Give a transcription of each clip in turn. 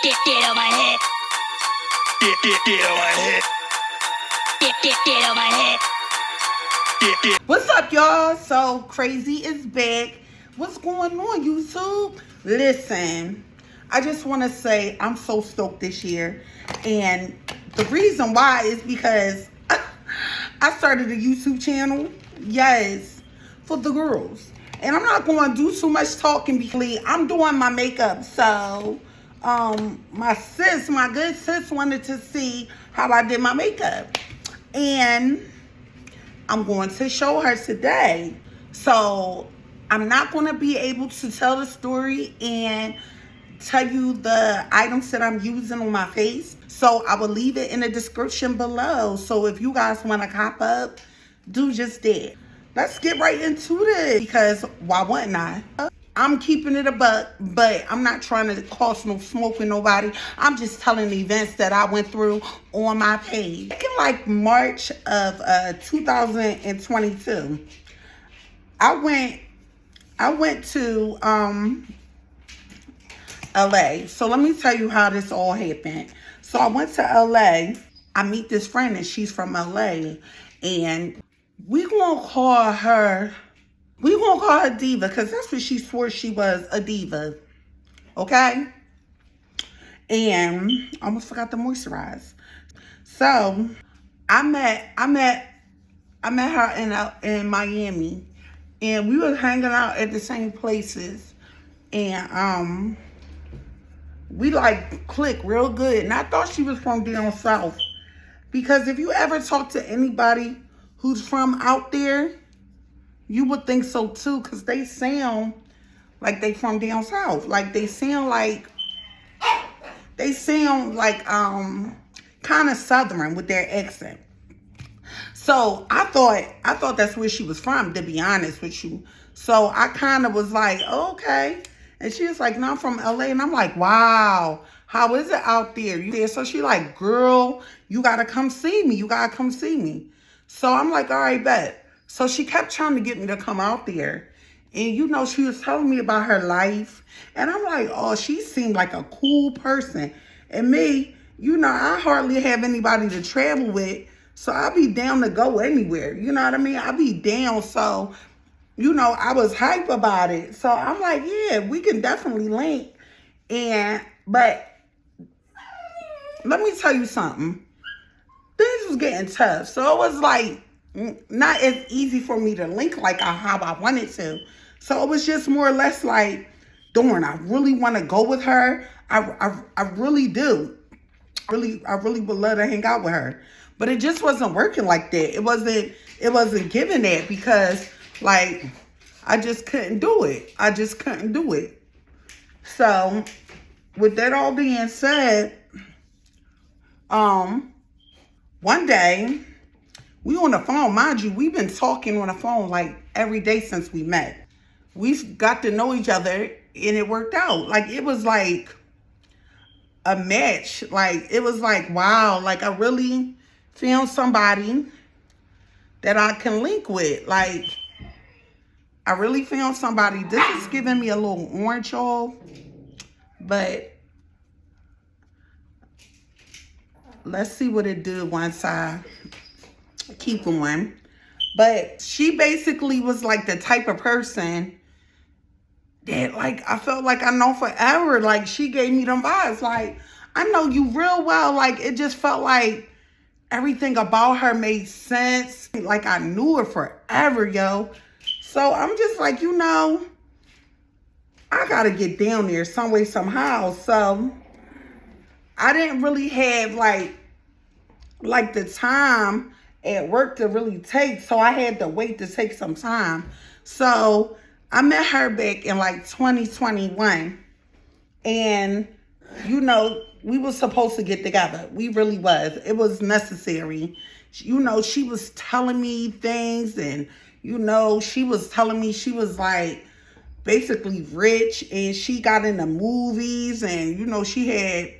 Get on my head. Get on my head. Get on my head. What's up, y'all? So Crazy is back. What's going on, YouTube? Listen, I just want to say I'm so stoked this year, and the reason why is because I started a YouTube channel, yes, for the girls. And I'm not going to do too much talking because I'm doing my makeup. So my good sis wanted to see how I did my makeup, and I'm going to show her today. So I'm not going to be able to tell the story and tell you the items that I'm using on my face. So I will leave it in the description below. So if you guys want to cop up, do just that. Let's get right into this, because why wouldn't I? I'm keeping it a buck, but I'm not trying to cause no smoke with nobody. I'm just telling the events that I went through on my page. Back in like March of 2022, I went to LA. So let me tell you how this all happened. So I went to LA. I meet this friend and she's from LA, and we gonna call her Diva, because that's what she swore she was, a diva. Okay? And I almost forgot to moisturize. So I met her in Miami, and we were hanging out at the same places, and we like clicked real good. And I thought she was from down south, because if you ever talk to anybody who's from out there, you would think so too, because they sound like they from down south. Like they sound like kind of southern with their accent. So I thought that's where she was from, to be honest with you. So I kind of was like, okay. And she was like, no, I'm from LA. And I'm like, wow, how is it out there? You there? So she like, girl, you gotta come see me. You gotta come see me. So I'm like, all right, bet. So she kept trying to get me to come out there. And, you know, she was telling me about her life. And I'm like, oh, she seemed like a cool person. And me, you know, I hardly have anybody to travel with. So I'll be down to go anywhere. You know what I mean? I'll be down. So, you know, I was hype about it. So I'm like, yeah, we can definitely link. But let me tell you something. Things was getting tough. So it was like not as easy for me to link like how I wanted to. So it was just more or less like, darn, I really want to go with her. I really do. I really would love to hang out with her. But it just wasn't working like that. It wasn't giving that, because like I just couldn't do it. So with that all being said, one day we on the phone. Mind you, we've been talking on the phone like every day since we met. We got to know each other, and it worked out. Like, it was like a match. Like, it was like, wow, like I really found somebody that I can link with. Like, I really found somebody. This is giving me a little orange, y'all. But let's see what it do once I keep going. But she basically was like the type of person that, like, I felt like I know forever. Like, she gave me them vibes. Like, I know you real well. Like, it just felt like everything about her made sense. Like, I knew her forever, yo. So I'm just like, you know, I gotta get down there some way, somehow. So I didn't really have like the time at work to really take. So I had to wait to take some time. So I met her back in like 2021. And, you know, we were supposed to get together. We really was. It was necessary. You know, she was telling me things, and, you know, she was telling me she was like basically rich, and she got into movies, and, you know, she had,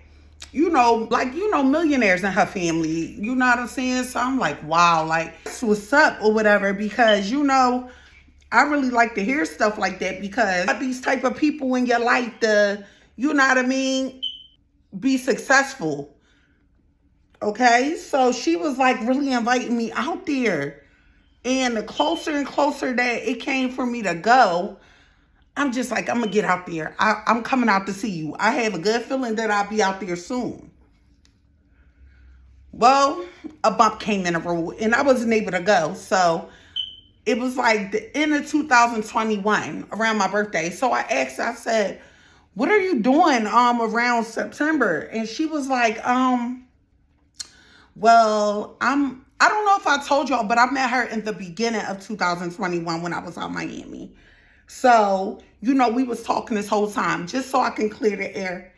you know, like, you know, millionaires in her family. You know what I'm saying? So I'm like, wow, like, what's up or whatever, because, you know, I really like to hear stuff like that, because these type of people in your life, you know what I mean, be successful. Okay, so she was like really inviting me out there. And the closer and closer that it came for me to go, I'm just like, I'm gonna get out there. I'm coming out to see you. I have a good feeling that I'll be out there soon. Well, a bump came in the road and I wasn't able to go. So it was like the end of 2021 around my birthday. So I asked her, I said, what are you doing around September? And she was like, well, I don't know if I told y'all, but I met her in the beginning of 2021 when I was out Miami. So, you know, we was talking this whole time just so I can clear the air,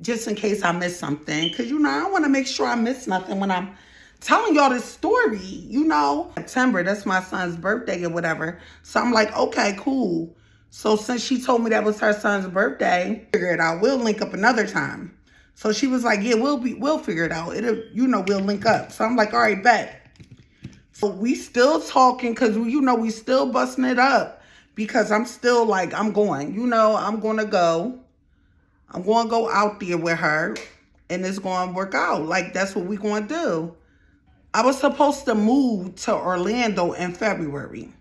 just in case I missed something. Because, you know, I want to make sure I miss nothing when I'm telling y'all this story, you know. September, that's my son's birthday or whatever. So I'm like, okay, cool. So since she told me that was her son's birthday, figure it out. We'll link up another time. So she was like, yeah, we'll figure it out. It'll, you know, we'll link up. So I'm like, all right, bet. So we still talking because, you know, we still busting it up because I'm still like, I'm going, you know, I'm going to go out there with her and it's going to work out. Like, that's what we going to do. I was supposed to move to Orlando in February.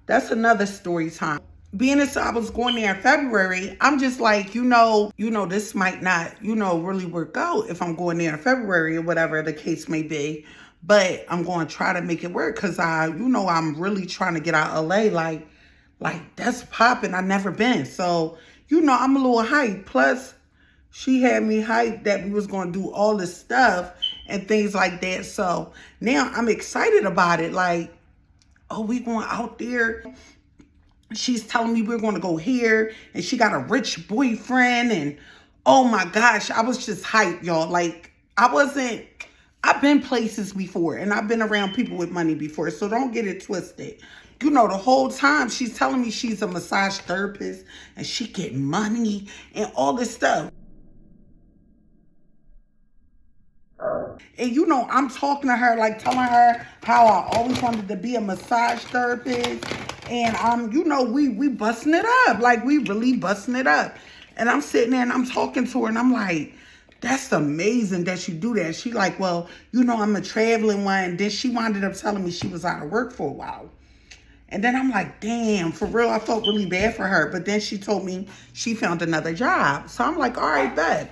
That's another story time. Being as I was going there in February, I'm just like, you know, this might not, you know, really work out if I'm going there in February or whatever the case may be. But I'm going to try to make it work because you know, I'm really trying to get out of LA. Like that's popping. I've never been. So, you know, I'm a little hyped. Plus, she had me hyped that we was going to do all this stuff and things like that. So now I'm excited about it. Like, oh, we going out there. She's telling me we're going to go here and she got a rich boyfriend and oh my gosh, I was just hyped, y'all. Like I've been places before and I've been around people with money before, so don't get it twisted. You know, the whole time she's telling me she's a massage therapist and she get money and all this stuff. And you know, I'm talking to her, like telling her how I always wanted to be a massage therapist. And you know, we busting it up. Like we really busting it up. And I'm sitting there and I'm talking to her and I'm like, that's amazing that you do that. She like, well, you know, I'm a traveling one. And then she wound up telling me she was out of work for a while. And then I'm like, damn, for real, I felt really bad for her. But then she told me she found another job. So I'm like, all right, bet.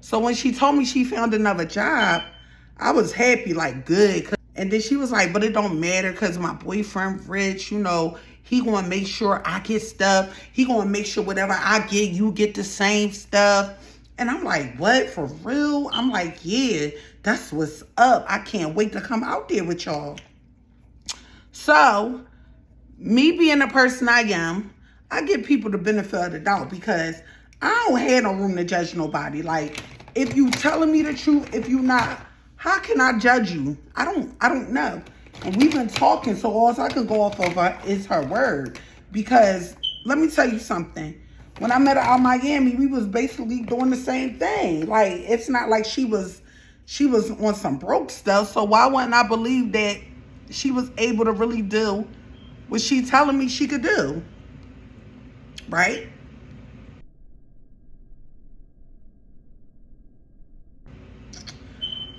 So when she told me she found another job, I was happy, like good. And then she was like, but it don't matter because my boyfriend rich, you know, he going to make sure I get stuff. He going to make sure whatever I get, you get the same stuff. And I'm like, what, for real? I'm like, yeah, that's what's up. I can't wait to come out there with y'all. So, me being the person I am, I give people the benefit of the doubt because I don't have no room to judge nobody. Like, if you telling me the truth, if you not, how can I judge you? I don't know. And we've been talking, so all I can go off of is her word. Because let me tell you something. When I met her out in Miami, we was basically doing the same thing. Like, it's not like she was on some broke stuff. So why wouldn't I believe that she was able to really do what she telling me she could do? Right?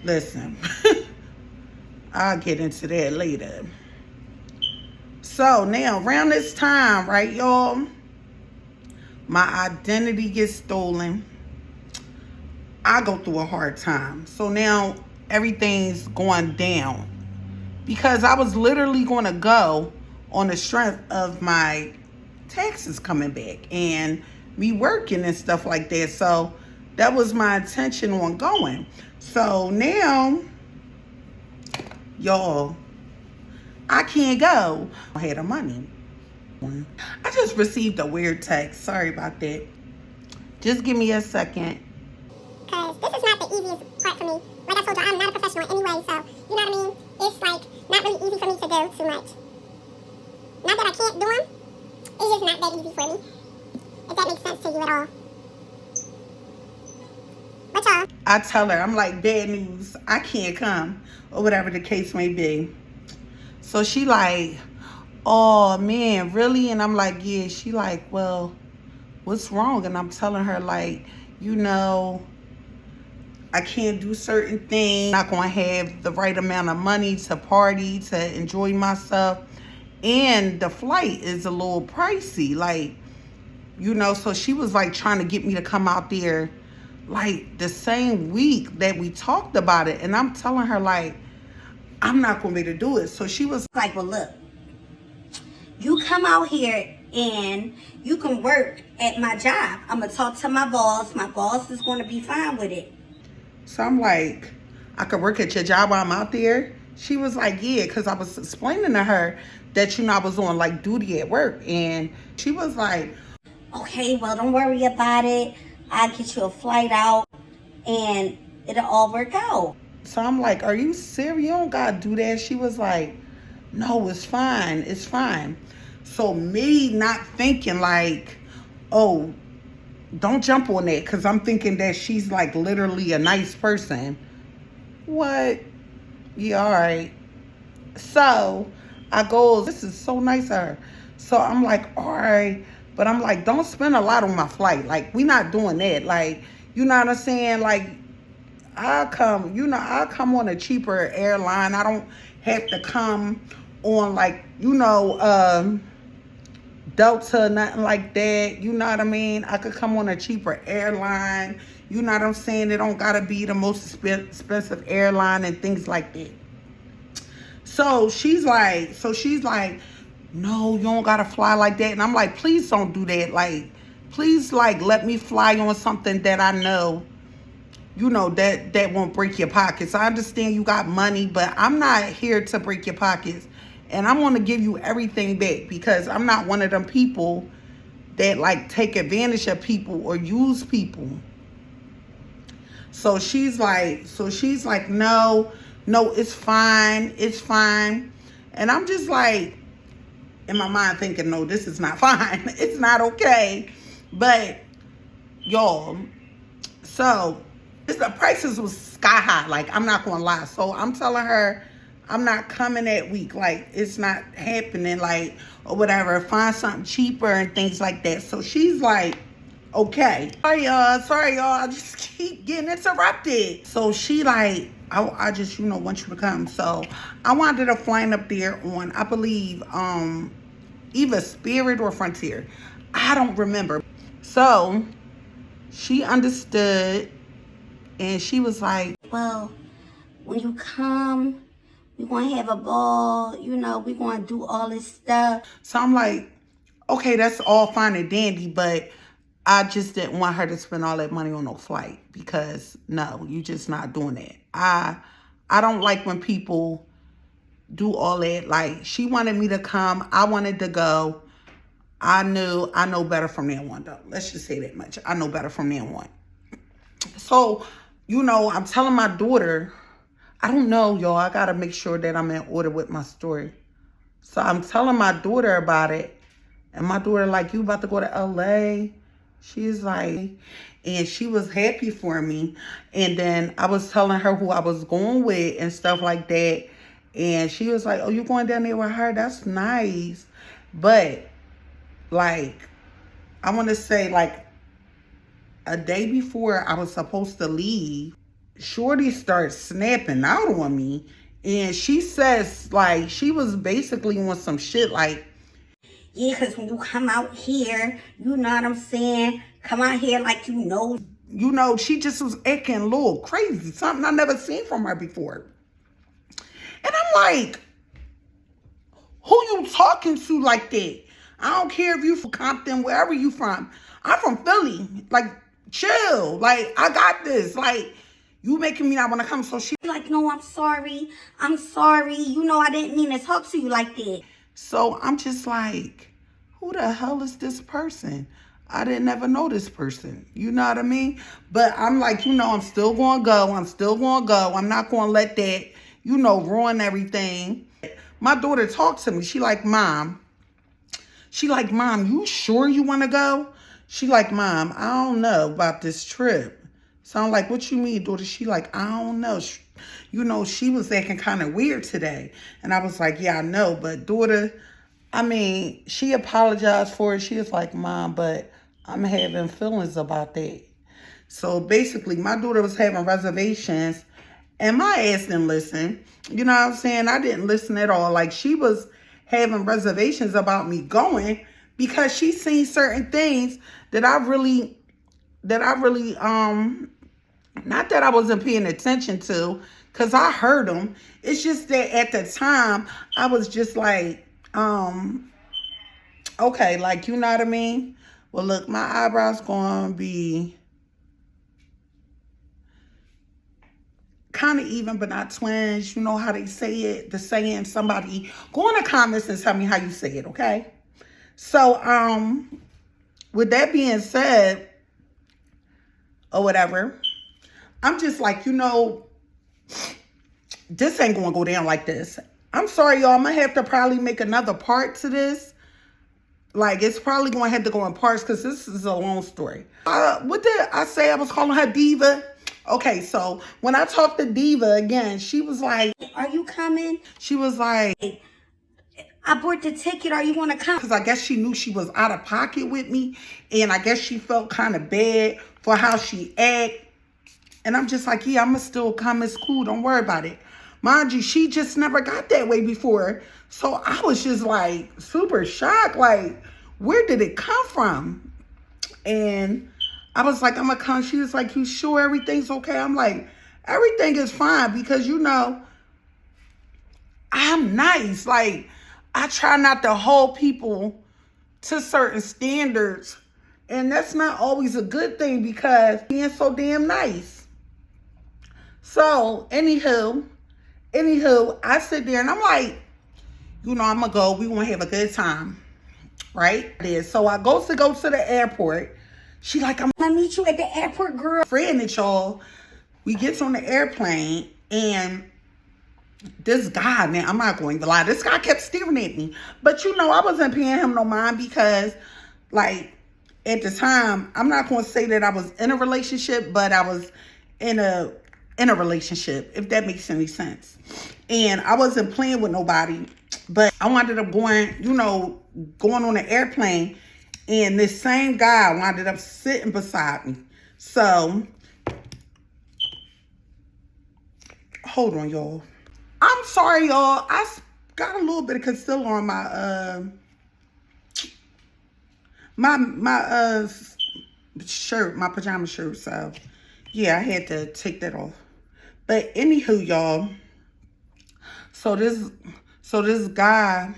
Listen, I'll get into that later. So now, around this time, right, y'all, my identity gets stolen. I go through a hard time. So now everything's going down because I was literally going to go on the strength of my taxes coming back and me working and stuff like that. So that was my intention on going. So now, y'all, I can't go. I had the money. I just received a weird text. Sorry about that. Just give me a second. Because this is not the easiest part for me. Like I told you, I'm not a professional anyway, so, you know what I mean? It's like not really easy for me to do too much. Not that I can't do them, it's just not that easy for me. If that makes sense to you at all. But y'all, I tell her, I'm like, bad news, I can't come, or whatever the case may be. So she like, oh man, really? And I'm like, yeah. She like, well, what's wrong? And I'm telling her like, you know, I can't do certain things. Not going to have the right amount of money to party, to enjoy myself. And the flight is a little pricey. Like, you know, so she was like trying to get me to come out there like the same week that we talked about it. And I'm telling her, like, I'm not going to be able to do it. So she was like, well, look, you come out here and you can work at my job. I'm going to talk to my boss. My boss is going to be fine with it. So I'm like, I could work at your job while I'm out there? She was like, yeah, because I was explaining to her that, you know, I was on like duty at work. And she was like, okay, well, don't worry about it. I'll get you a flight out and it'll all work out. So I'm like, are you serious? You don't got to do that. She was like, no, it's fine. It's fine. So me not thinking like, oh, don't jump on that, because I'm thinking that she's like literally a nice person. What? Yeah, all right. So I go, this is so nice of her. So I'm like, all right. But I'm like, don't spend a lot on my flight. Like, we not doing that. Like, you know what I'm saying? Like, I'll come on a cheaper airline. I don't have to come on like, you know, Delta, nothing like that. You know what I mean? I could come on a cheaper airline. You know what I'm saying? It don't gotta be the most expensive airline and things like that. So she's like, no, you don't gotta fly like that. And I'm like, please don't do that. Like, please, like, let me fly on something that I know, you know, that won't break your pockets. I understand you got money, but I'm not here to break your pockets. And I want to give you everything back, because I'm not one of them people that like take advantage of people or use people. So she's like, no, it's fine. It's fine. And I'm just like, in my mind thinking, no, this is not fine. It's not okay. But y'all, so the prices was sky high. Like, I'm not going to lie. So I'm telling her, I'm not coming that week. Like, it's not happening, like, or whatever. Find something cheaper and things like that. So she's like, okay. Sorry, y'all. I just keep getting interrupted. So she like, I just, you know, want you to come. So I wanted a flying up there on, I believe, either Spirit or Frontier. I don't remember. So she understood, and she was like, well, when you come, we're going to have a ball, you know, we're going to do all this stuff. So I'm like, okay, that's all fine and dandy, but I just didn't want her to spend all that money on no flight, because no, you just not doing that. I don't like when people do all that. Like, she wanted me to come. I wanted to go. I know better from now on, though. Let's just say that much. I know better from now on. So, you know, I'm telling my daughter, I don't know, y'all. I got to make sure that I'm in order with my story. So I'm telling my daughter about it. And my daughter like, you about to go to LA? She's like, and she was happy for me. And then I was telling her who I was going with and stuff like that. And she was like, oh, you going down there with her? That's nice. But, like, I want to say, like, a day before I was supposed to leave, Shorty starts snapping out on me. And she says, like, she was basically on some shit like, yeah, because when you come out here, you know what I'm saying? Come out here like you know. You know, she just was acting a little crazy. Something I never seen from her before. And I'm like, who you talking to like that? I don't care if you from Compton, wherever you from. I'm from Philly. Like, chill. Like, I got this. Like, you making me not want to come. So she like, no, I'm sorry. I'm sorry. You know, I didn't mean to talk to you like that. So I'm just like, who the hell is this person? I didn't ever know this person. You know what I mean? But I'm like, you know, I'm still going to go. I'm not going to let that, you know, ruin everything. My daughter talked to me. She like, Mom, you sure you want to go? She like, Mom, I don't know about this trip. So I'm like, what you mean, daughter? She like, I don't know. You know, she was acting kind of weird today. And I was like, yeah, I know. But daughter, I mean, she apologized for it. She was like, Mom, but I'm having feelings about that. So basically, my daughter was having reservations and my ass didn't listen. You know what I'm saying? I didn't listen at all. Like, she was having reservations about me going because she seen certain things that I really, not that I wasn't paying attention to, because I heard them. It's just that at the time, I was just like, okay, like, you know what I mean? Well, look, my eyebrows going to be kind of even, but not twins. You know how they say it, the saying. Somebody go in the comments and tell me how you say it, okay? So, with that being said, or whatever, I'm just like, you know, this ain't going to go down like this. I'm sorry, y'all. I'm going to have to probably make another part to this. Like, it's probably going to have to go in parts because this is a long story. What did I say? I was calling her Diva. Okay, so when I talked to Diva again, she was like, are you coming? She was like, I bought the ticket. Are you going to come? because I guess she knew she was out of pocket with me. And I guess she felt kind of bad for how she act. And I'm just like, yeah, I'm going to still come. It's cool. Don't worry about it. Mind you, she just never got that way before. So I was just like super shocked. Like, where did it come from? And I was like, I'm going to come. She was like, you sure everything's okay? I'm like, everything is fine because, you know, I'm nice. Like, I try not to hold people to certain standards. And that's not always a good thing because being so damn nice. So, anywho, I sit there and I'm like, you know, I'm going to go. We want to have a good time. Right? So I go to the airport. She like, I'm going to meet you at the airport, girl. Friend it, y'all. We get on the airplane and this guy, man, I'm not going to lie. This guy kept staring at me. But, you know, I wasn't paying him no mind because, like, at the time, I'm not going to say that I was in a relationship, but I was in a relationship, if that makes any sense. And I wasn't playing with nobody, but I wound up going, you know, going on an airplane, and this same guy wound up sitting beside me. So, hold on, y'all. I'm sorry, y'all. I got a little bit of concealer on my shirt, my pajama shirt. So, yeah, I had to take that off. But anywho, y'all. So this guy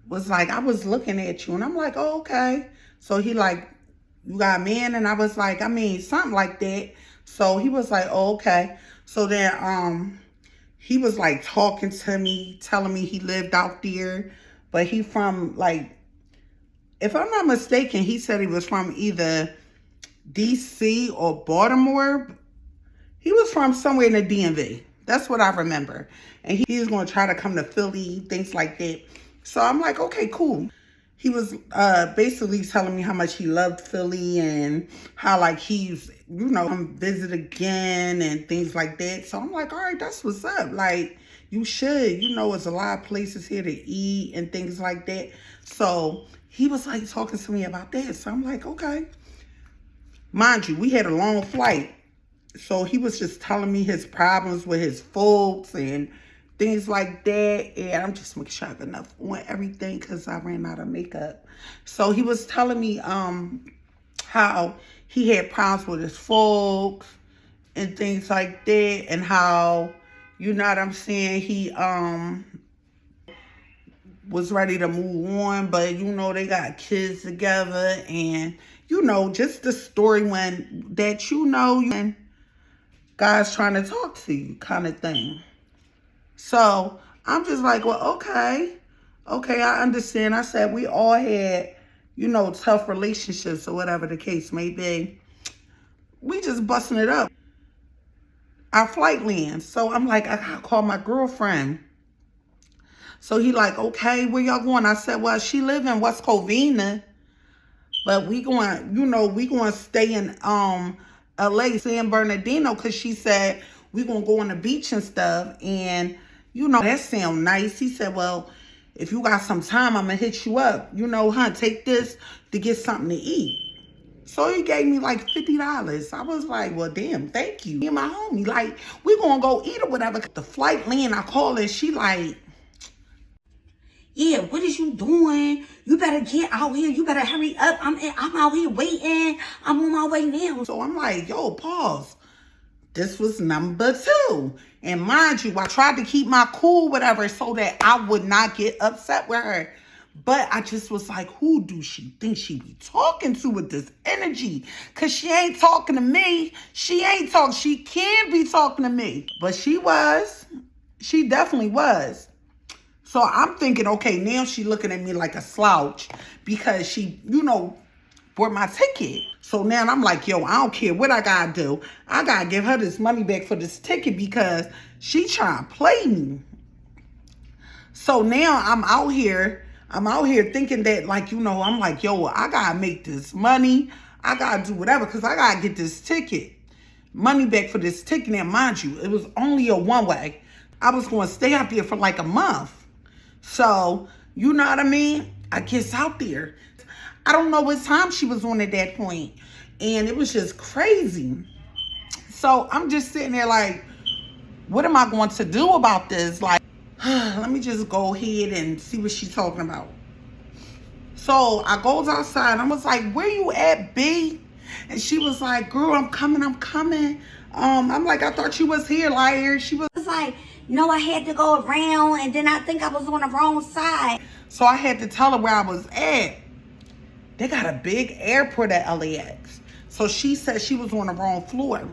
was like, I was looking at you, and I'm like, oh, okay. So he like, you got a man? And I was like, I mean, something like that. So he was like, oh, okay. So then he was like talking to me, telling me he lived out there, but he from, like, if I'm not mistaken, he said he was from either DC or Baltimore. He was from somewhere in the DMV. That's what I remember. And he was going to try to come to Philly, things like that. So I'm like, okay, cool. He was basically telling me how much he loved Philly and how, like, he's, you know, come visit again and things like that. So I'm like, all right, that's what's up. Like, you should. You know, there's a lot of places here to eat and things like that. So he was, like, talking to me about that. So I'm like, okay. Mind you, we had a long flight. So he was just telling me his problems with his folks and things like that. And I'm just making sure I have enough on everything because I ran out of makeup. So he was telling me how he had problems with his folks and things like that. And how, you know what I'm saying, he was ready to move on. But, you know, they got kids together. And, you know, just the story when that, you know, and God's trying to talk to you kind of thing. So I'm just like, well, okay, I understand. I said we all had, you know, tough relationships or whatever the case may be. We just busting it up. Our flight lands. So I'm like, I gotta call my girlfriend. So he like, okay, where y'all going? I said, well, she live in West Covina, but we going, you know, we going to stay in LA, San Bernardino, because she said we gonna go on the beach and stuff. And, you know, that sound nice. He said, well, if you got some time, I'm gonna hit you up. You know, take this to get something to eat. So he gave me like $50. I was like, well, damn, thank you. Me and my homie, like, we gonna go eat or whatever. The flight land, I call her, she like, yeah, what is you doing? You better get out here. You better hurry up. I'm out here waiting. I'm on my way now. so I'm like, yo, pause. This was number 2. And mind you, I tried to keep my cool, whatever, so that I would not get upset with her. But I just was like, who do she think she be talking to with this energy? Because she ain't talking to me. She can be talking to me. But she was. She definitely was. So I'm thinking, okay, now she looking at me like a slouch because she, bought my ticket. So now I'm like, yo, I don't care what I gotta do. I gotta give her this money back for this ticket because she trying to play me. So now I'm out here thinking that, like, I'm like, yo, I gotta make this money. I gotta do whatever because I gotta get this ticket. Money back for this ticket. Now, mind you, it was only a one-way. I was going to stay out there for like a month. So, you know what I mean? I guess out there. I don't know what time she was on at that point. And it was just crazy. So, I'm just sitting there like, what am I going to do about this? Like, let me just go ahead and see what she's talking about. So, I goes outside. I was like, where you at, B? And she was like, girl, I'm coming. I'm like, I thought you was here, liar. She was like, no, I had to go around, and then I think I was on the wrong side. So I had to tell her where I was at. They got a big airport at LAX. So she said she was on the wrong floor.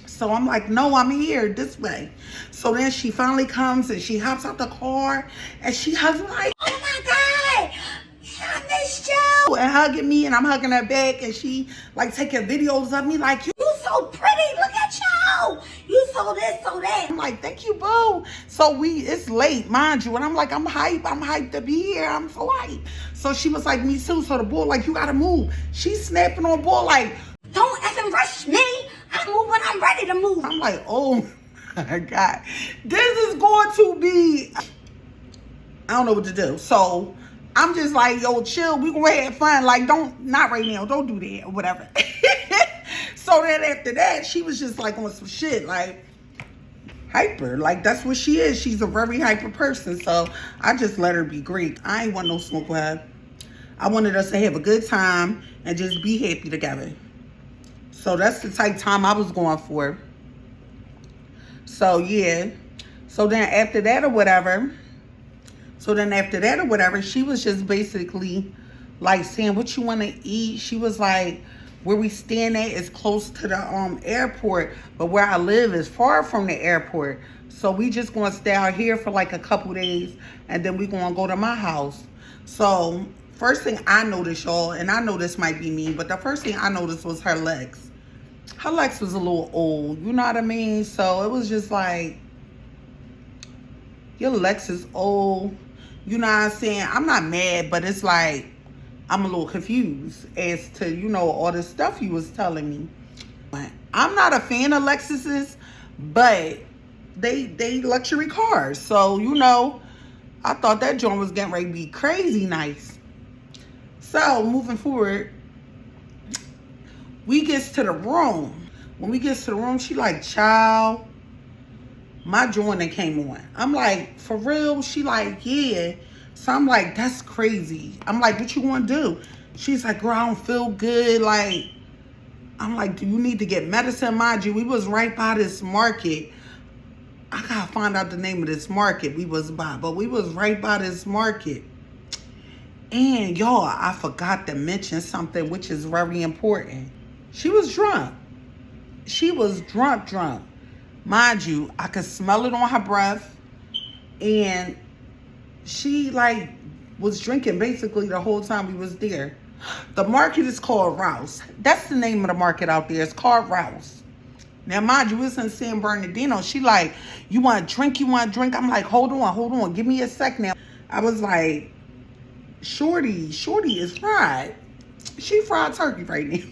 So I'm like, no, I'm here this way. So then she finally comes and she hops out the car and she hugs me like, oh my God, I missed you. And hugging me and I'm hugging her back and she like taking videos of me like, you so pretty, look at you. You so this, so that. I'm like, thank you, boo. So it's late, mind you. And I'm like, I'm hyped to be here. I'm so hyped. So she was like, me too. So the boy like, you gotta move. She's snapping on boy like, don't effing rush me. I move when I'm ready to move. I'm like, oh my God. This is going to be, I don't know what to do. So I'm just like, yo, chill. We gonna have fun. Like, not right now. Don't do that or whatever. So then after that, she was just like on some shit, like hyper. Like, that's what she is. She's a very hyper person. So I just let her be great. I ain't want no smoke with her. I wanted us to have a good time and just be happy together. So that's the type of time I was going for. So yeah. So then after that or whatever, she was just basically like saying, what you want to eat? She was like, where we stand at is close to the airport, but where I live is far from the airport. So we just going to stay out here for like a couple days, and then we going to go to my house. So first thing I noticed, y'all, and I know this might be me, but the first thing I noticed was her legs. Her legs was a little old, you know what I mean? So it was just like, your legs is old. You know what I'm saying? I'm not mad, but it's like, I'm a little confused as to, all the stuff you was telling me. But I'm not a fan of Lexuses, but they luxury cars. So, I thought that joint was getting ready to be crazy nice. So, moving forward, we gets to the room. When we gets to the room, she like, child, my joint that came on. I'm like, for real? She like, yeah. So I'm like, that's crazy. I'm like, what you want to do? She's like, girl, I don't feel good. Like, I'm like, do you need to get medicine? Mind you, we was right by this market. I gotta find out the name of this market we was by, but we was right by this market. And y'all, I forgot to mention something which is very important. She was drunk. She was drunk. Mind you, I could smell it on her breath. And she like was drinking basically the whole time we was there. The market is called Rouse. That's the name of the market out there. It's called Rouse. Now, mind you, it's in San Bernardino. She like, you want to drink? I'm like, hold on. Give me a sec now. I was like, Shorty is fried. She fried turkey right now.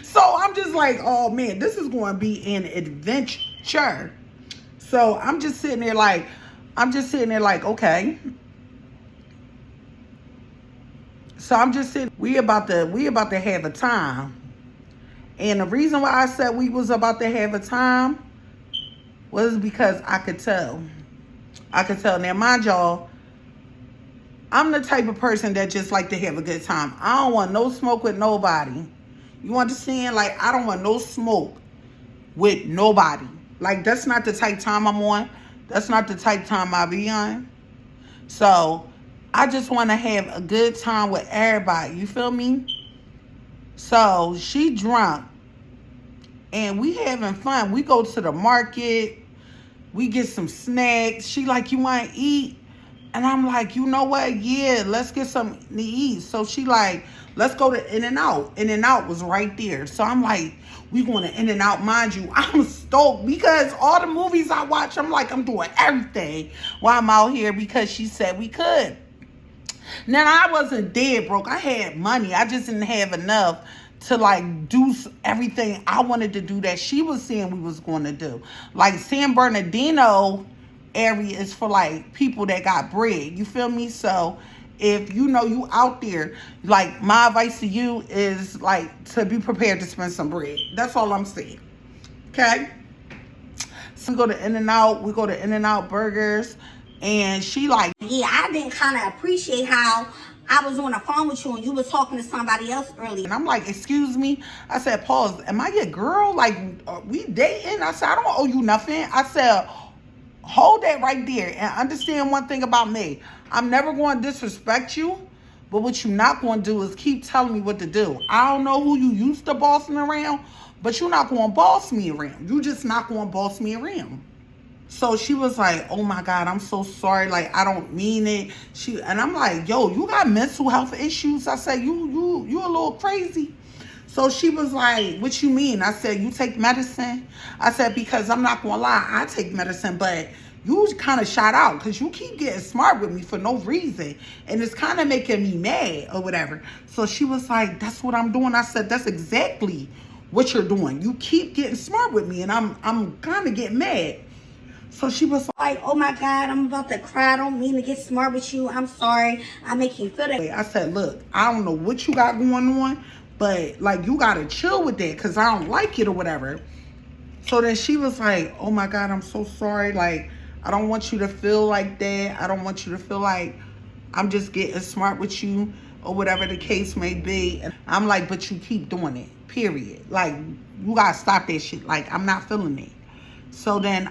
So I'm just like, oh man, this is going to be an adventure. So I'm just sitting there like, okay. So I'm just saying, we about to have a time. And the reason why I said we was about to have a time was because I could tell. Now, mind y'all, I'm the type of person that just like to have a good time. I don't want no smoke with nobody. You understand? Like, I don't want no smoke with nobody. Like, that's not the type time I'm on. That's not the type time I be on. So, I just want to have a good time with everybody. You feel me? So, she drunk. And we having fun. We go to the market. We get some snacks. She like, you want to eat? And I'm like, you know what? Yeah, let's get something to eat. So she like, let's go to In-N-Out. In-N-Out was right there. So I'm like, we going to In-N-Out. Mind you, I'm stoked because all the movies I watch, I'm like, I'm doing everything while I'm out here because she said we could. Now, I wasn't dead broke. I had money. I just didn't have enough to like do everything I wanted to do that she was saying we was going to do. Like San Bernardino area is for like people that got bread. You feel me? So if you know you out there, like my advice to you is like to be prepared to spend some bread. That's all I'm saying. Okay? So we go to In-N-Out. We go to In-N-Out Burgers. And she like, yeah, I didn't kind of appreciate how I was on the phone with you and you was talking to somebody else earlier. And I'm like, excuse me? I said, pause. Am I your girl? Like, we dating? I said, I don't owe you nothing. I said, hold that right there and understand one thing about me. I'm never going to disrespect you, but what you're not going to do is keep telling me what to do. I don't know who you used to bossing around, but you're not going to boss me around. You just not going to boss me around. So she was like, oh my God, I'm so sorry. Like, I don't mean it. And I'm like, yo, you got mental health issues? I said, you a little crazy. So she was like, what you mean? I said, you take medicine? I said, because I'm not going to lie, I take medicine, but you kind of shot out because you keep getting smart with me for no reason. And it's kind of making me mad or whatever. So she was like, that's what I'm doing. I said, that's exactly what you're doing. You keep getting smart with me and I'm kind of getting mad. So she was like, oh my God, I'm about to cry. I don't mean to get smart with you. I'm sorry. I make you feel that. I said, look, I don't know what you got going on, but like you got to chill with that because I don't like it or whatever. So then she was like, oh my God, I'm so sorry. Like, I don't want you to feel like that. I don't want you to feel like I'm just getting smart with you or whatever the case may be. And I'm like, but you keep doing it, period. Like, you got to stop that shit. Like, I'm not feeling it. So then,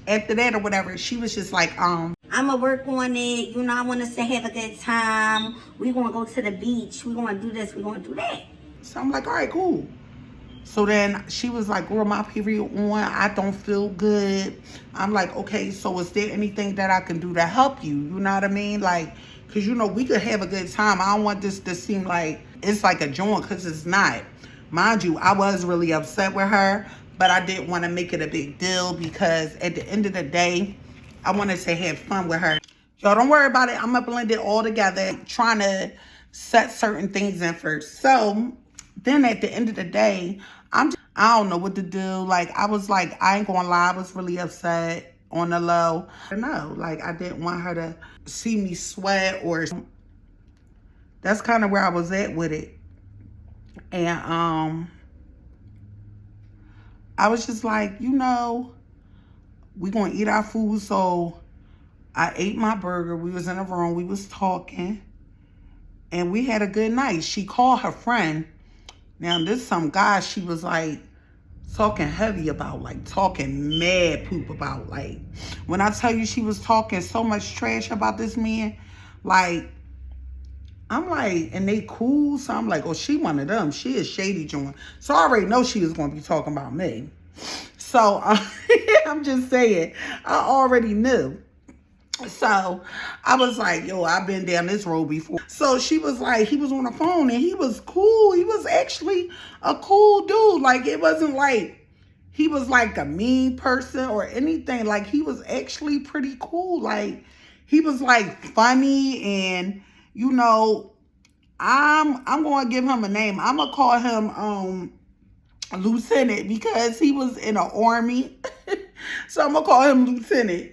after that or whatever, she was just like, I'ma work on it. You know, I want us to have a good time. We gonna go to the beach. We gonna do this. We gonna do that. So I'm like, all right, cool. So then she was like, girl, my period on. I don't feel good. I'm like, okay, so is there anything that I can do to help you? You know what I mean? Like, because, you know, we could have a good time. I don't want this to seem like it's like a joint because it's not. Mind you, I was really upset with her. But I didn't want to make it a big deal because at the end of the day, I wanted to have fun with her. Y'all don't worry about it. I'm going to blend it all together, trying to set certain things in first. So then at the end of the day, I don't know what to do. Like, I was like, I ain't going to lie. I was really upset on the low. No, like, I didn't want her to see me sweat or... That's kind of where I was at with it. And, I was just like, you know, we going to eat our food. So I ate my burger. We was in a room. We was talking. And we had a good night. She called her friend. Now, this some guy she was like talking heavy about. Like talking mad poop about. Like when I tell you she was talking so much trash about this man. Like, I'm like, and they cool. So I'm like, oh, she one of them. She is shady joint. So I already know she was going to be talking about me. So I'm just saying, I already knew. So I was like, yo, I've been down this road before. So she was like, he was on the phone and he was cool. He was actually a cool dude. Like, it wasn't like he was like a mean person or anything. Like, he was actually pretty cool. Like, he was like funny and... You know, I'm going to give him a name. I'm going to call him Lieutenant because he was in the army. So I'm going to call him Lieutenant.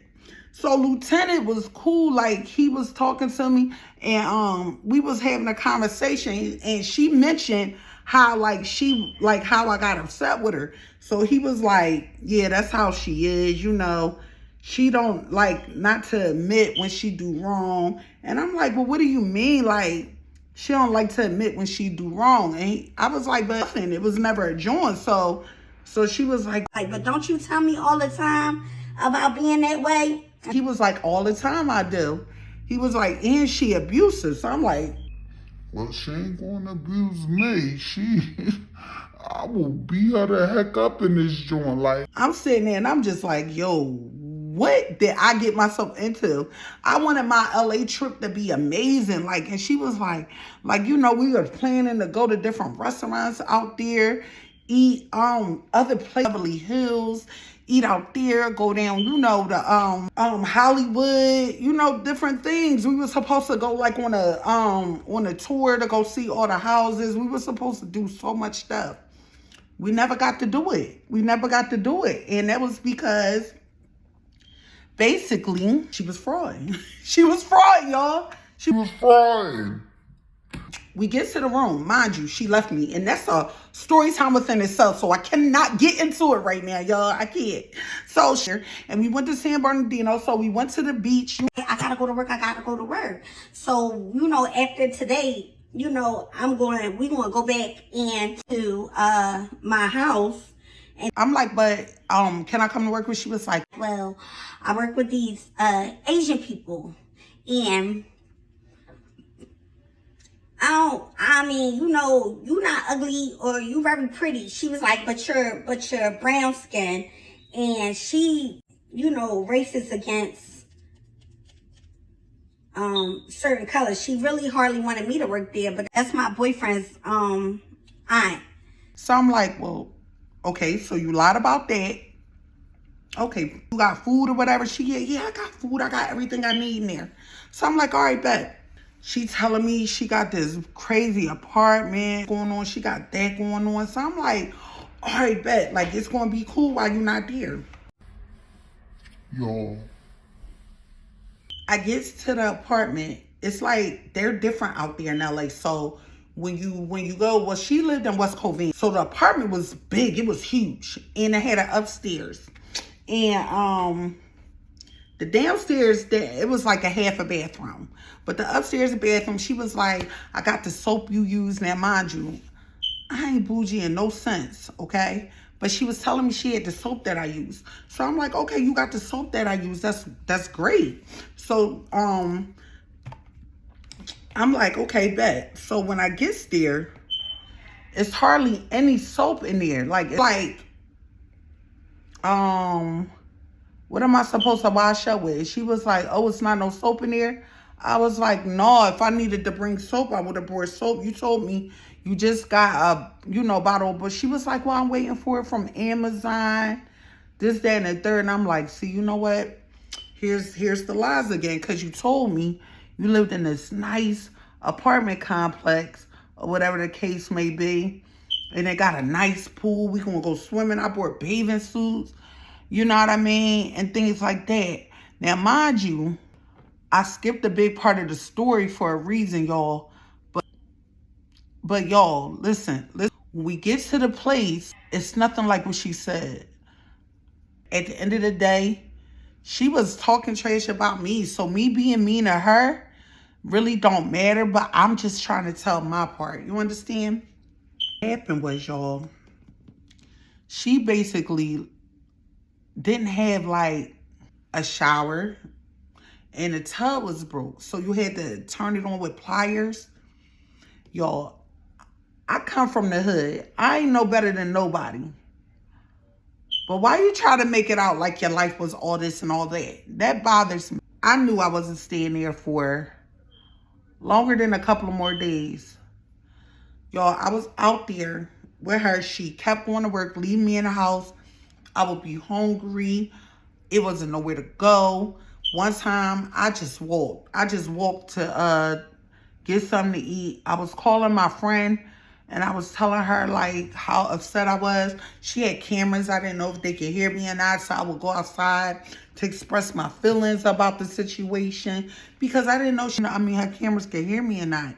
So Lieutenant was cool, like he was talking to me, and we was having a conversation, and she mentioned how how I got upset with her. So he was like, yeah, that's how she is, you know. She don't like not to admit when she do wrong. And I'm like, well, what do you mean? Like, she don't like to admit when she do wrong. And I was like, but it was never a joint. So she was like, but don't you tell me all the time about being that way? He was like, all the time I do. He was like, and she abusive. So I'm like, well, she ain't gonna abuse me. I will beat her the heck up in this joint. Like, I'm sitting there and I'm just like, yo, what did I get myself into? I wanted my LA trip to be amazing. Like, and she was like, you know, we were planning to go to different restaurants out there, eat other places, Beverly Hills, eat out there, go down, you know, the Hollywood, you know, different things. We were supposed to go like on a tour to go see all the houses. We were supposed to do so much stuff. We never got to do it. And that was because basically she was fraud. She was fraud, y'all. She was fraud. We get to the room. Mind you, she left me. And that's a story time within itself. So I cannot get into it right now, y'all. I can't. So, and we went to San Bernardino. So we went to the beach. I gotta go to work. So, you know, after today, you know, we're gonna go back into my house. And I'm like, but can I come to work with? She was like, well, I work with these Asian people, and I mean, you know, you not ugly or you very pretty. She was like, but you're brown skin, and she, you know, racist against certain colors. She really hardly wanted me to work there, but that's my boyfriend's aunt. So I'm like, well, okay, so you lied about that. Okay, you got food or whatever. Yeah, I got food. I got everything I need in there. So I'm like, all right, bet. She telling me she got this crazy apartment going on. She got that going on. So I'm like, all right, bet. Like, it's going to be cool while you're not there. yo, I get to the apartment. It's like they're different out there in LA. So when you go, well, she lived in West Covina. So the apartment was big. It was huge. And it had an upstairs. And the downstairs, it was like a half a bathroom. But the upstairs bathroom, she was like, I got the soap you use. Now, mind you, I ain't bougie in no sense, okay? But she was telling me she had the soap that I use. So I'm like, okay, you got the soap that I use. That's great. So I'm like, okay, bet. So when I get there, it's hardly any soap in there. Like, it's like, what am I supposed to wash up with? She was like, oh, it's not no soap in there. I was like, no, if I needed to bring soap, I would have brought soap. You told me you just got a, bottle. But she was like, well, I'm waiting for it from Amazon, this, that, and the third. And I'm like, see, you know what? Here's the lies again. Because you told me you lived in this nice apartment complex or whatever the case may be. And they got a nice pool. We can go swimming. I bought bathing suits. You know what I mean? And things like that. Now, mind you, I skipped a big part of the story for a reason, y'all. But y'all, listen. When we get to the place, it's nothing like what she said. At the end of the day, she was talking trash about me. So me being mean to her really don't matter. But I'm just trying to tell my part. You understand? What happened was, y'all, she basically didn't have like a shower. And the tub was broke. So you had to turn it on with pliers. Y'all, I come from the hood. I ain't no better than nobody. But why you try to make it out like your life was all this and all that? That bothers me. I knew I wasn't staying there for longer than a couple of more days. Y'all, I was out there with her. She kept going to work, leaving me in the house. I would be hungry. It wasn't nowhere to go. One time, I just walked. I just walked to get something to eat. I was calling my friend, And I was telling her like how upset I was. She had cameras. I didn't know if they could hear me or not. So I would go outside to express my feelings about the situation because I didn't know her cameras could hear me or not.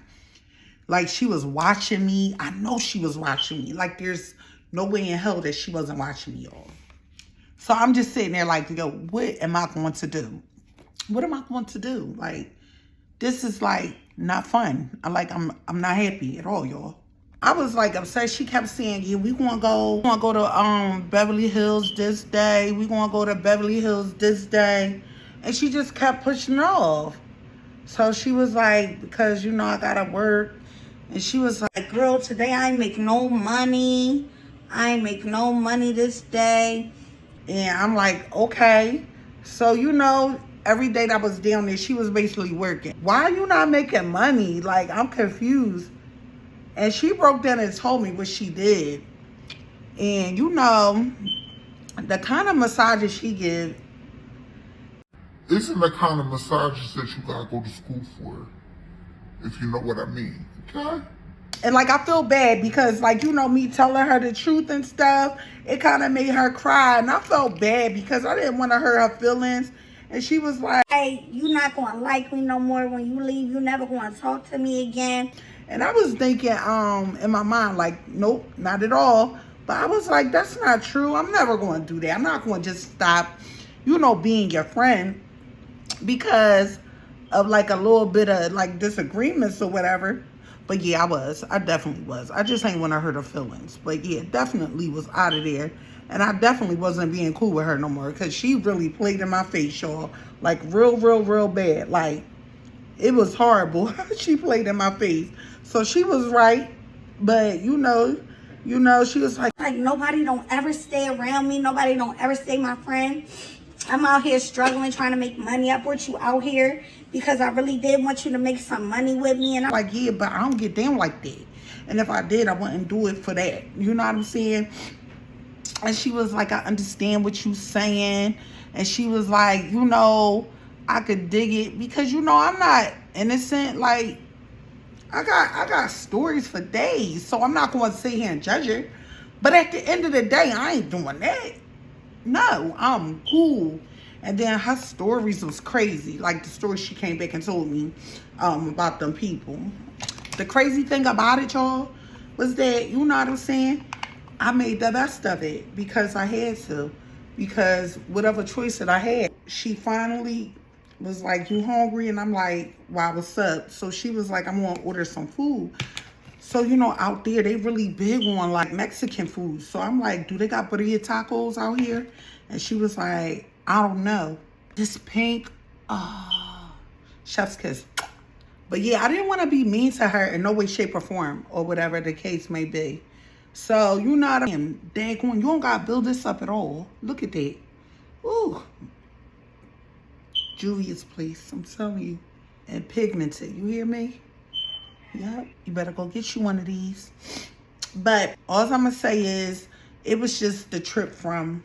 Like she was watching me. I know she was watching me. Like there's no way in hell that she wasn't watching me, y'all. So I'm just sitting there like, yo, what am I going to do? What am I going to do? Like, this is like not fun. I'm not happy at all, y'all. I was like upset. She kept saying, yeah, we gonna go to Beverly Hills this day. We gonna go to Beverly Hills this day. And she just kept pushing it off. So she was like, because I gotta work. And she was like, girl, today I ain't make no money. I ain't make no money this day. And I'm like, okay. So, every day that I was down there, she was basically working. Why are you not making money? Like, I'm confused. And she broke down and told me what she did. And, the kind of massages she gives. Isn't the kind of massages that you gotta go to school for, if you know what I mean, okay? And, like, I feel bad because, like, me telling her the truth and stuff, it kind of made her cry. And I felt bad because I didn't want to hurt her feelings. And she was like, hey, you not going to like me no more. When you leave, you never going to talk to me again. And I was thinking in my mind, like, nope, not at all. But I was like, that's not true. I'm never going to do that. I'm not going to just stop, being your friend because of, like, a little bit of, like, disagreements or whatever. But, yeah, I definitely was. I just ain't want to hurt her feelings. But, yeah, definitely was out of there. And I definitely wasn't being cool with her no more because she really played in my face, y'all. Like, real, real, real bad. Like, it was horrible. She played in my face. So she was right. But, she was like, nobody don't ever stay around me. Nobody don't ever stay my friend. I'm out here struggling, trying to make money. I brought you out here because I really did want you to make some money with me. And I'm like, yeah, but I don't get down like that. And if I did, I wouldn't do it for that. You know what I'm saying? And she was like, I understand what you saying. And she was like, I could dig it because, I'm not innocent. Like, I got stories for days. So I'm not going to sit here and judge her. But at the end of the day, I ain't doing that. No, I'm cool. And then her stories was crazy. Like the story she came back and told me about them people. The crazy thing about it, y'all, was that, you know what I'm saying? I made the best of it because I had to. Because whatever choice that I had, she finally was like, you hungry? And I'm like, wow, what's up? So she was like, I'm going to order some food. So, out there, they really big on, like, Mexican food. So I'm like, do they got burrito tacos out here? And she was like, I don't know. This pink, chef's kiss. But, yeah, I didn't want to be mean to her in no way, shape, or form, or whatever the case may be. So, you don't got to build this up at all. Look at that. Ooh. Juvias, please. I'm telling you. And pigmented. You hear me? Yep. You better go get you one of these. But all I'm going to say is it was just the trip from,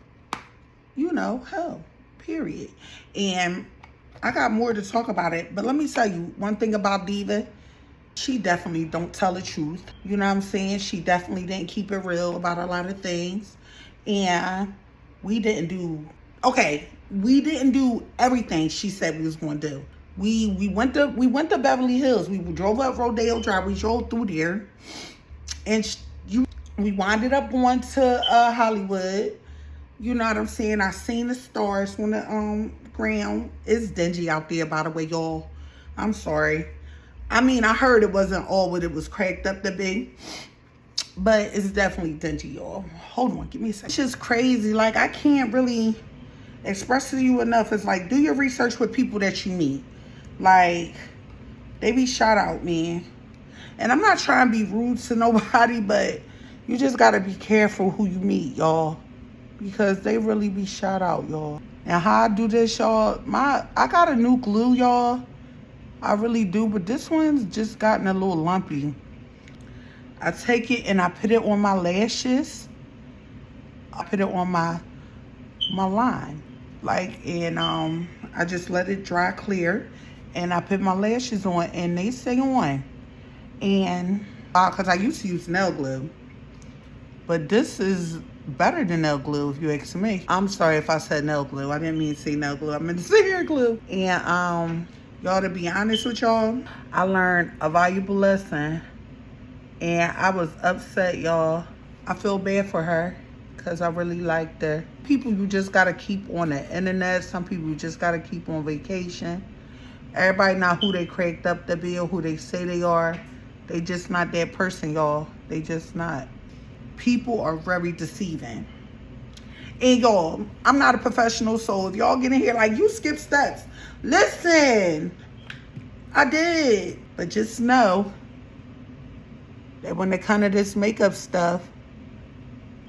hell. Period. And I got more to talk about it. But let me tell you one thing about Diva. She definitely don't tell the truth. You know what I'm saying? She definitely didn't keep it real about a lot of things. And we didn't do everything she said we was going to do. We went to Beverly Hills. We drove up Rodeo Drive. We drove through there. And we winded up going to Hollywood. You know what I'm saying? I seen the stars on the ground. It's dingy out there, by the way, y'all. I'm sorry. I mean, I heard it wasn't all what it was cracked up to be. But it's definitely dingy, y'all. Hold on, give me a second. It's just crazy. Like, I can't really express to you enough. It's like, do your research with people that you meet. Like, they be shot out, man. And I'm not trying to be rude to nobody, but you just got to be careful who you meet, y'all. Because they really be shot out, y'all. And how I do this, y'all, I got a new glue, y'all. I really do, but this one's just gotten a little lumpy. I take it and I put it on my lashes. I put it on my line. And I just let it dry clear. And I put my lashes on and they stay on. And Because I used to use nail glue. But this is better than nail glue if you ask me. I'm sorry if I said nail glue. I didn't mean to say nail glue. I meant to say hair glue. And y'all, to be honest with y'all, I learned a valuable lesson. And I was upset, y'all. I feel bad for her because I really liked her. People you just got to keep on the internet. Some people you just got to keep on vacation. Everybody not who they cracked up to be or who they say they are. They just not that person, y'all. They just not. People are very deceiving. And y'all, I'm not a professional, so if y'all get in here like, you skip steps. Listen, I did. But just know that when it comes to this makeup stuff,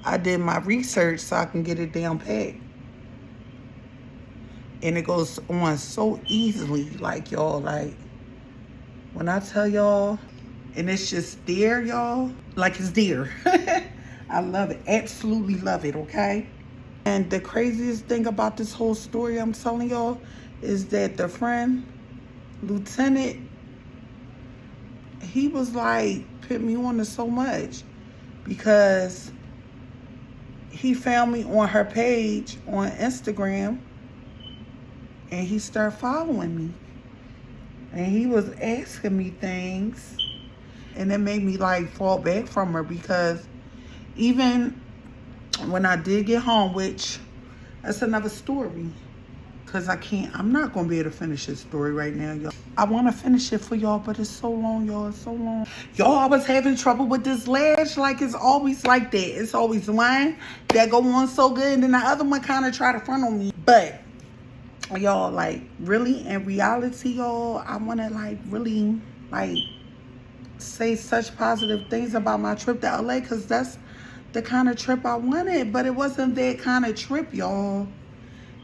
I did my research so I can get it down pat. And it goes on so easily, like y'all, like when I tell y'all, and it's just there, y'all, like it's there. I love it, absolutely love it, okay? And the craziest thing about this whole story I'm telling y'all is that the friend, Lieutenant, he was like, put me on to so much because he found me on her page on Instagram and he started following me. And he was asking me things and it made me like fall back from her because even when I did get home, which that's another story, because I'm not going to be able to finish this story right now, y'all. I want to finish it for y'all, but it's so long, y'all. It's so long. Y'all, I was having trouble with this lash. Like, it's always like that. It's always one that go on so good, and then the other one kind of try to front on me. But, y'all, like, really, in reality, y'all, I want to, like, really, like, say such positive things about my trip to LA, because that's the kind of trip I wanted. But it wasn't that kind of trip, y'all.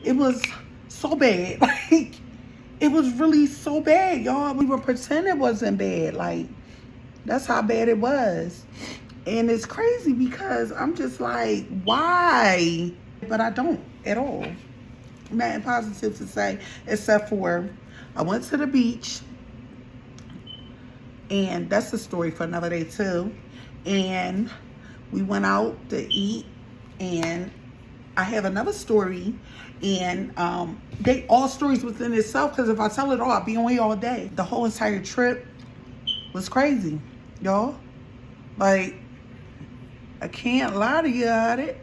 It was so bad. Like, it was really so bad, y'all. We were pretending it wasn't bad. Like, that's how bad it was. And it's crazy because I'm just like, why? But I don't at all. Nothing positive to say except for I went to the beach. And that's a story for another day too. And we went out to eat. And I have another story. And they all stories within itself, because if I tell it all, I'll be on here all day. The whole entire trip was crazy, y'all. Like, I can't lie to you about it.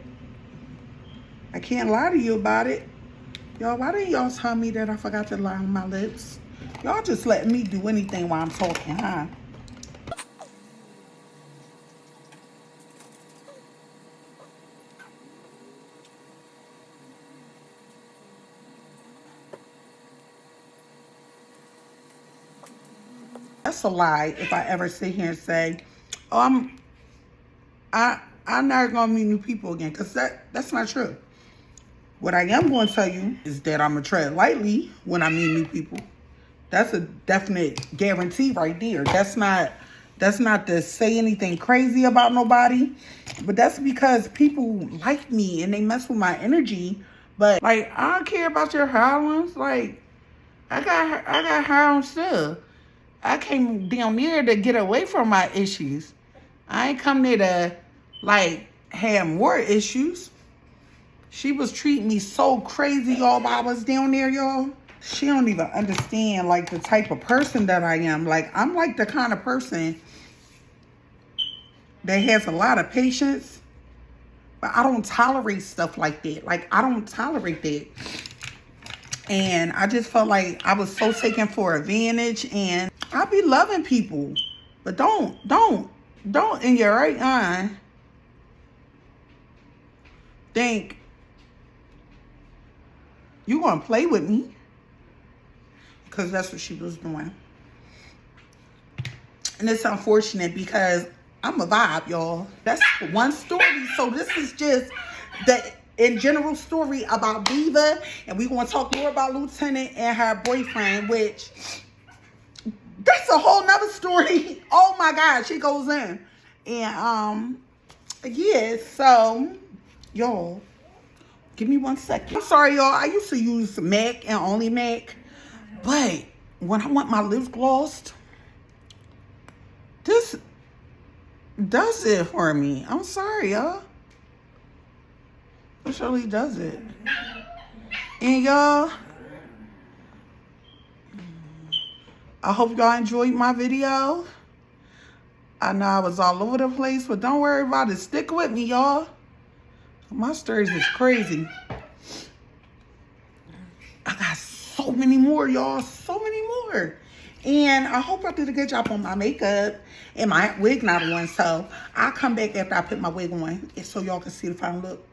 I can't lie to you about it. Y'all, why didn't y'all tell me that I forgot to line my lips? Y'all just letting me do anything while I'm talking, huh? That's a lie if I ever sit here and say, oh, I'm never gonna meet new people again, because that's not true. What I am going to tell you is that I'm gonna tread lightly when I meet new people. That's a definite guarantee right there. That's not to say anything crazy about nobody, but that's because people like me and they mess with my energy. But like, I don't care about your hormones. Like, I got hormones too. I came down there to get away from my issues. I ain't come there to, like, have more issues. She was treating me so crazy, y'all, while I was down there, y'all. She don't even understand, like, the type of person that I am. Like, I'm, like, the kind of person that has a lot of patience, but I don't tolerate stuff like that. Like, I don't tolerate that. And I just felt like I was so taken for advantage. And I be loving people. But don't in your right mind think you gonna play with me. Because that's what she was doing. And it's unfortunate because I'm a vibe, y'all. That's one story. So this is just the in general story about Diva, and we're going to talk more about Lieutenant and her boyfriend, which that's a whole nother story. Oh my God, she goes in. And yeah, so y'all, give me 1 second. I'm sorry, y'all. I used to use MAC and only MAC, but when I want my lip gloss, this does it for me. I'm sorry, y'all. It surely does it. And y'all, I hope y'all enjoyed my video. I know I was all over the place, but don't worry about it. Stick with me, y'all. My stories is crazy. I got so many more, y'all. So many more. And I hope I did a good job on my makeup and my wig not on. So I'll come back after I put my wig on so y'all can see the final look.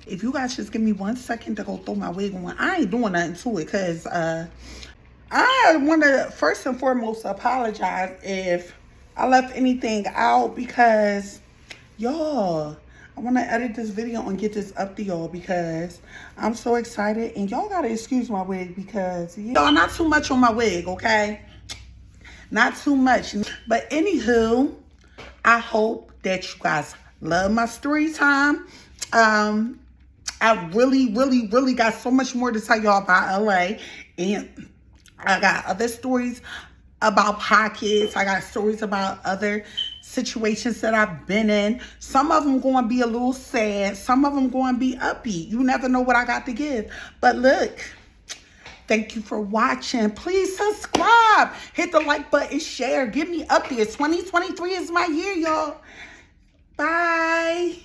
If you guys just give me 1 second to go throw my wig on. I ain't doing nothing to it because I want to first and foremost apologize if I left anything out because y'all, I want to edit this video and get this up to y'all because I'm so excited. And y'all got to excuse my wig because y'all, not too much on my wig, okay? Not too much. But anywho, I hope that you guys love my story time. I really got so much more to tell y'all about LA. And I got other stories about pockets. I got stories about other situations that I've been in. Some of them going to be a little sad. Some of them going to be upbeat. You never know what I got to give. But look, thank you for watching. Please subscribe. Hit the like button. Share. Get me up there. 2023 is my year, y'all. Bye.